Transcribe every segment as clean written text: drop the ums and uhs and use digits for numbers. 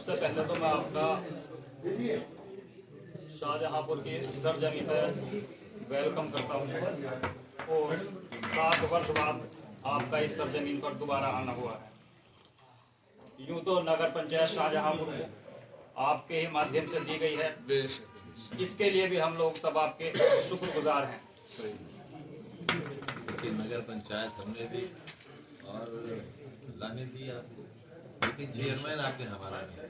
सबसे पहले तो मैं आपका शाहजहांपुर की सरजमी पर वेलकम करता हूँ और 7 वर्ष बाद आपका इस सरजमीन पर दोबारा आना हुआ है। यूं तो नगर पंचायत शाहजहांपुर को आपके ही माध्यम से दी गई है, इसके लिए भी हम लोग सब आपके शुक्रगुजार हैं। नगर पंचायत हमने दी और अल्लाह ने दी आपको, लेकिन चेयरमैन आपने हमारा नहीं।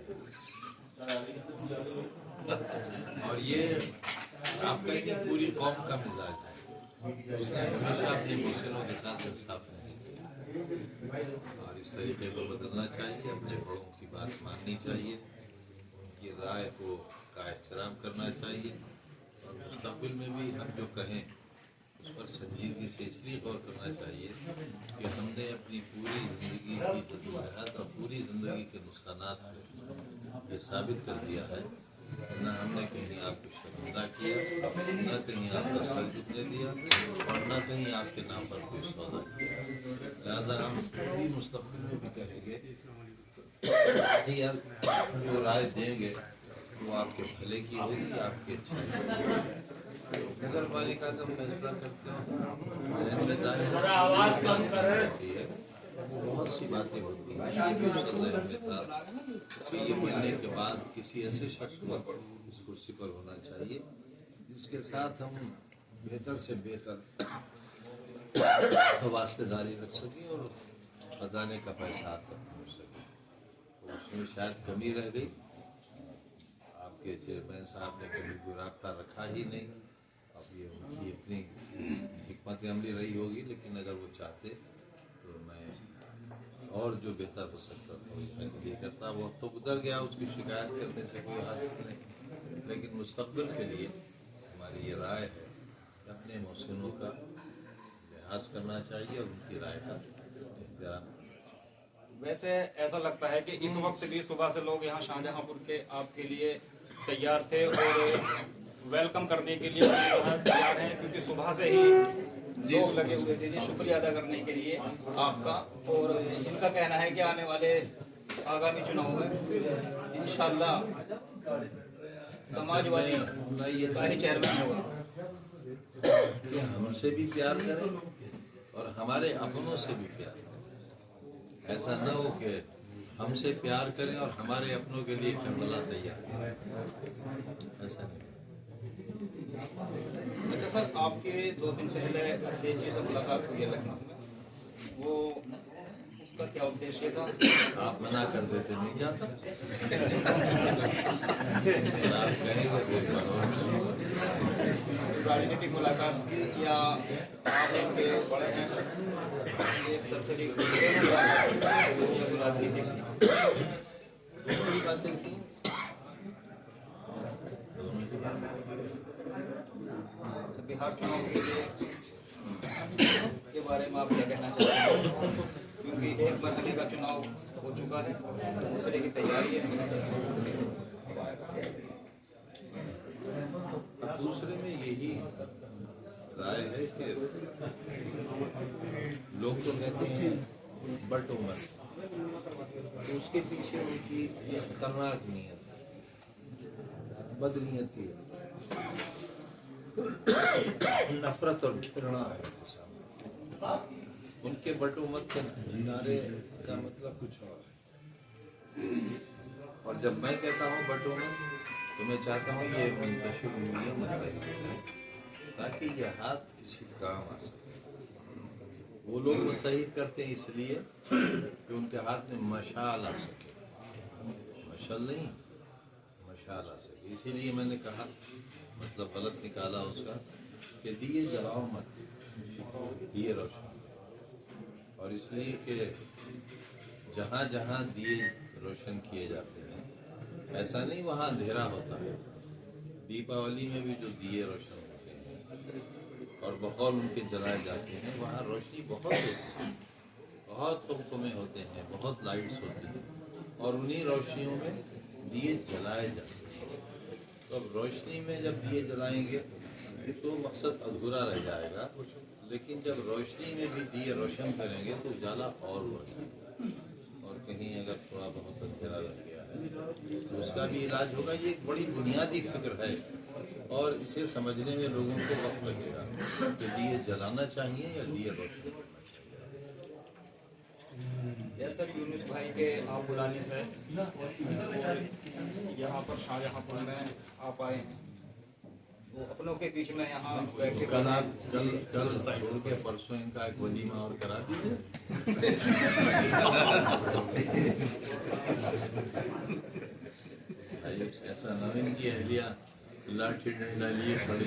और ये आपका ही पूरी कौम का मिजाज है, उसने हमेशा अपने मुस्लिमों के साथ इंसाफ नहीं किया और इस तरीके को बदलना चाहिए। अपने बड़ों की बात माननी चाहिए, उनकी राय का एहतराम करना चाहिए और मुस्तक़बिल में भी हम जो कहें उस पर संजीदगी से इसलिए गौर करना चाहिए कि हमने अपनी पूरी ज़िंदगी की जद्दोजहद और पूरी ज़िंदगी के नुकसानात से ये साबित कर दिया है, न हमने कहीं आपको शर्मिंदा किया, न कहीं आपका सर झुकने दिया और न कहीं आपके नाम पर कोई सौदा किया। लिहाजा हम भी मुस्तक़बिल में भी कहेंगे कि यार जो राय देंगे वो आपके भले की होगी, आपके अच्छे नगर पालिका का फैसला करते हैं। बहुत सी बातें होती हैं कि ये मिलने के बाद किसी ऐसे शख्स को इस कुर्सी पर होना चाहिए जिसके साथ हम बेहतर से बेहतर वास्तेदारी रख सकें और खजाने का पैसा आप तक पहुँच सके। तो उसमें शायद कमी रह गई, आपके चेयरमैन साहब ने कभी कोई रास्ता रखा ही नहीं। अब ये उनकी अपनी हिकमत अमली रही होगी, लेकिन अगर वो चाहते तो मैं और जो बेहतर हो सकता था उसमें ये करता। वो तो गुजर गया, उसकी शिकायत करने से कोई हासिल नहीं, लेकिन मुस्तक़बिल के लिए हमारी ये राय है कि अपने मोहसिनों का लिहाज करना चाहिए और उनकी राय का एहतराम। वैसे ऐसा लगता है कि इस वक्त भी सुबह से लोग यहाँ शाहजहांपुर के आपके लिए तैयार थे और वेलकम करने के लिए तैयार हैं, क्योंकि सुबह से ही लोग लगे हुए थे जी शुक्रिया अदा करने के लिए आपका। और इनका कहना है कि आने वाले आगामी चुनाव में इंशाअल्लाह समाजवादी का ही चेयरमैन होगा। कि हमसे भी प्यार करें और हमारे अपनों से भी प्यार करें। ऐसा न हो कि हमसे प्यार करें और हमारे अपनों के लिए करबला तैयार करें, ऐसा नहीं। अच्छा सर, आपके 2 दिन पहले देसी से मुलाकात हुई है लखनऊ में, वो उसका क्या उद्देश्य था? आप मना कर देते नहीं जाता। आप कहेंगे कोई बार और राजनीतिक मुलाकात की या आप इनके बड़े हैं एक सरसरी राजनीतिक बातें थी। बिहार चुनाव के बारे में आप क्या कहना चाहते हैं? क्योंकि एक मरहले का चुनाव हो चुका है, दूसरे की तैयारी है। दूसरे में यही राय है कि लोग तो कहते हैं बट उम्र, तो उसके पीछे उनकी ये खतरनाक नीयत, बदनीयती है, नफरत और घृणा है। उनके बटो मत के नारे का मतलब कुछ और है। और जब मैं कहता हूँ बटो मत, तो मैं चाहता हूँ ये मुंतशिर हुई है ताकि ये हाथ किसी काम आ सके। वो लोग मुत्तहिद करते हैं इसलिए कि उनके हाथ में मशाल आ सके, मशाल नहीं मशाल आ सके। इसीलिए मैंने कहा, मतलब गलत निकाला उसका, कि दिए जलाओ मत, दिए रोशन। और इसलिए कि जहाँ जहाँ दिए रोशन किए जाते हैं, ऐसा नहीं वहाँ अंधेरा होता है। दीपावली में भी जो दिए रोशन होते हैं और बकौल उनके जलाए जाते हैं, वहाँ रोशनी बहुत होती है, बहुत कुमकुमे होते हैं, बहुत लाइट्स होती हैं, और उन्हीं रोशनियों में दिए जलाए जाते हैं। तो अब रोशनी में जब दिए जलाएंगे तो मकसद अधूरा रह जाएगा, लेकिन जब रोशनी में भी दिए रोशन करेंगे तो उजाला और बढ़ेगा। और कहीं अगर थोड़ा बहुत अंधेरा रह गया है तो उसका भी इलाज होगा। ये एक बड़ी बुनियादी फिक्र है और इसे समझने में लोगों को वक्त लगेगा कि दिए जलाना चाहिए या दिए रोशनी करना चाहिए। यस सर, यूनुस भाई के आप बुलाने से यहाँ पर शाहजहाँपुर में आप आए हैं, तो अपनों के बीच में यहाँ बैठे कल छोड़ के परसों इनका एक वलीमा और करा दीजिए। ऐसा ना इनकी अहलिया लाठी डंडा लिए खड़ी।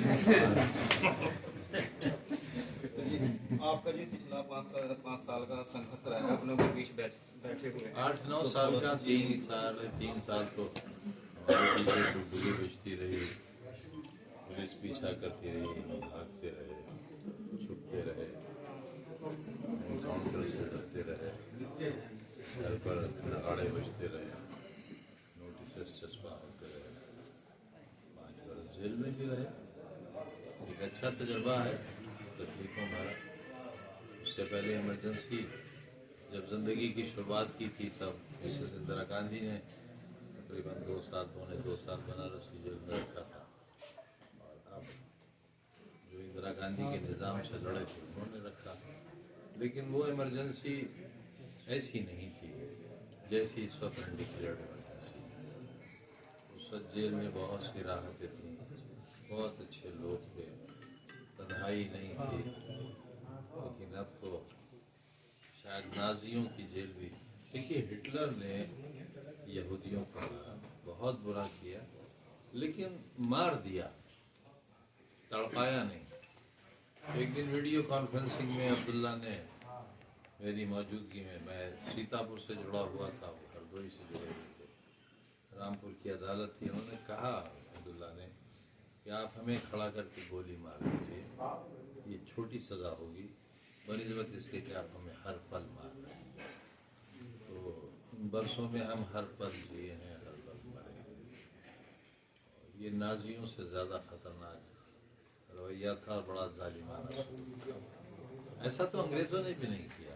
आपका जो पिछला 5 साल का संघर्ष रहा है, अपनों के बीच बैठे हुए 8-9 साल का 3 साल तो हमारे पीछे डुबुली बजती रही, पुलिस पीछा करती रही, भागते रहे, छुपते रहे, एनकाउंटर से डरते रहे, घर पर नगाड़े बजते रहे, नोटिस चस्पा होते रहे, 5 बरस जेल में भी रहे। एक अच्छा तजर्बा है तकलीफों भरा। उससे पहले इमरजेंसी जब जिंदगी की शुरुआत की थी तब मिसेस इंदिरा गांधी ने तकरीबन 2 साल बनारस की जेल में रखा था, और अब जो इंदिरा गांधी के निज़ाम से लड़े थे उन्होंने रखा। लेकिन वो इमरजेंसी ऐसी नहीं थी जैसी इस वक्त अनडिक्लेयर्ड इमरजेंसी। उस वक्त जेल में बहुत सी राहतें थी, बहुत अच्छे लोग थे, तन्हाई नहीं थी। लेकिन अब तो शायद नाजियों की जेल भी। देखिए, हिटलर ने यहूदियों को बहुत बुरा किया, लेकिन मार दिया, तड़पाया नहीं। एक दिन वीडियो कॉन्फ्रेंसिंग में अब्दुल्ला ने मेरी मौजूदगी में, मैं सीतापुर से जुड़ा हुआ था, वो हरदोई से जुड़े हुए थे, रामपुर की अदालत थी, उन्होंने कहा अब्दुल्ला ने कि आप हमें खड़ा करके गोली मार दीजिए, ये छोटी सज़ा होगी बनिस्बत इसके कि आप हमें हर पल मार रहे हैं। तो इन बरसों में हम हर पल जिए हैं, हर पल मरे हैं। ये नाजियों से ज़्यादा खतरनाक रवैया था, बड़ा जालिमाना सलूक। ऐसा तो अंग्रेज़ों ने भी नहीं किया।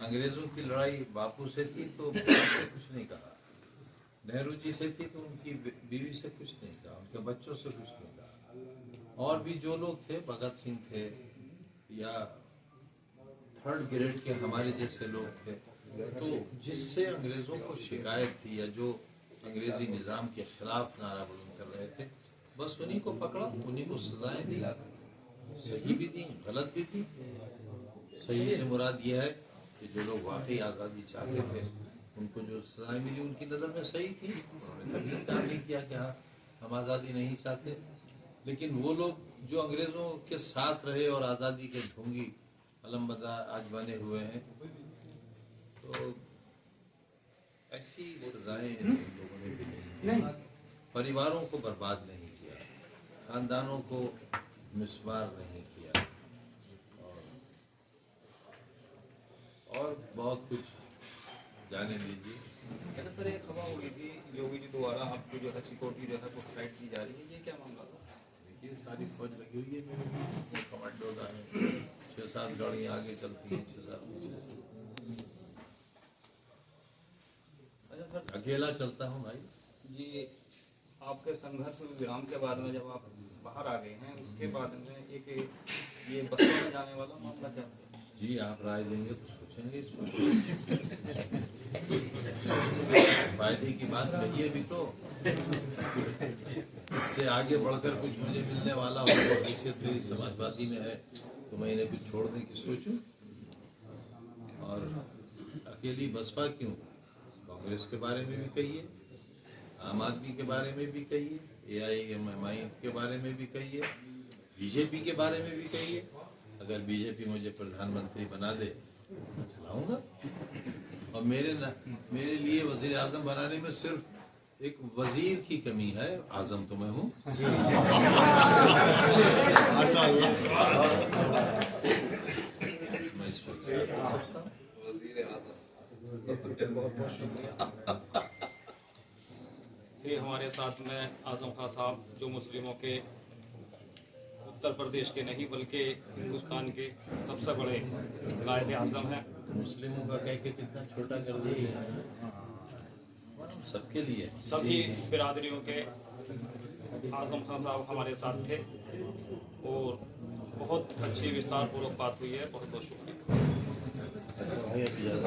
अंग्रेज़ों की लड़ाई बापू से थी तो से कुछ नहीं कहा, नेहरू जी से थी तो उनकी बीवी से कुछ नहीं कहा, उनके बच्चों से कुछ नहीं कहा। और भी जो लोग थे, भगत सिंह थे या 3rd ग्रेड के हमारे जैसे लोग थे, तो जिससे अंग्रेज़ों को शिकायत थी या जो अंग्रेज़ी निज़ाम के ख़िलाफ़ नारा बुलंद कर रहे थे, बस उन्हीं को पकड़ा, उन्हीं को सज़ाएं दी, सही भी दी, गलत भी थी। सही से मुराद ये है कि जो लोग वाकई आज़ादी चाहते थे उनको जो सज़ाएं मिली उनकी नज़र में सही थी, उन्होंने कभी इनकार नहीं किया कि हाँ हम आज़ादी नहीं चाहते। लेकिन वो लोग जो अंग्रेज़ों के साथ रहे और आज़ादी के ढोंगी अलमबरदार आज बने हुए हैं, तो ऐसी सजाएं लोगों ने भी नहीं की। परिवारों को बर्बाद नहीं किया, खानदानों को मिसमार नहीं किया, और बहुत कुछ जाने लीजिए। अच्छा सर, एक खबर उड़ी थी योगी जी द्वारा आपको जो है सिक्योरिटी जो है प्रोवाइड की जा रही है, ये क्या मामला था? देखिए, सारी फौज लगी हुई है, मेरे कमांडो का है, 6-7 गाड़ियाँ आगे चलती हैं, 6-7 पीछे। अच्छा सर, अकेला चलता हूँ भाई जी, आपके संघर्ष विराम के बाद में जब आप बाहर आ गए हैं, उसके बाद में एक ये बस्ती में जाने वाला मामला क्या है? जी, आप राय देंगे तो सोचेंगे इस पर। फायदे की बात कहिए भी तो, इससे आगे बढ़कर कुछ मुझे मिलने वाला हो, हैसियत मेरी समाजवादी में है तो मैं इन्हें कुछ छोड़ने की सोचूं। और अकेली बसपा क्यों, कांग्रेस के बारे में भी कहिए, आम आदमी के बारे में भी कहिए, AIMMI के बारे में भी कहिए, बीजेपी के बारे में भी कहिए। अगर बीजेपी मुझे प्रधानमंत्री बना दे तो चलाऊंगा, और मेरे लिए वजीर आजम बनाने में सिर्फ एक वजीर की कमी है, आजम तो मैं हूँ। मैं इस पर क्या कर सकता हूँ? थे हमारे साथ में आजम खान साहब, जो मुस्लिमों के उत्तर प्रदेश के नहीं बल्कि हिंदुस्तान के सबसे बड़े कायदे आज़म हैं। मुस्लिमों का कह के कितना छोटा कर दिया। सबके लिए सभी बिरादरियों के आजम खान साहब हमारे साथ थे और बहुत अच्छी विस्तार पूर्वक बात हुई है। बहुत बहुत शुक्रिया। अच्छा भाई ऐसे ज्यादा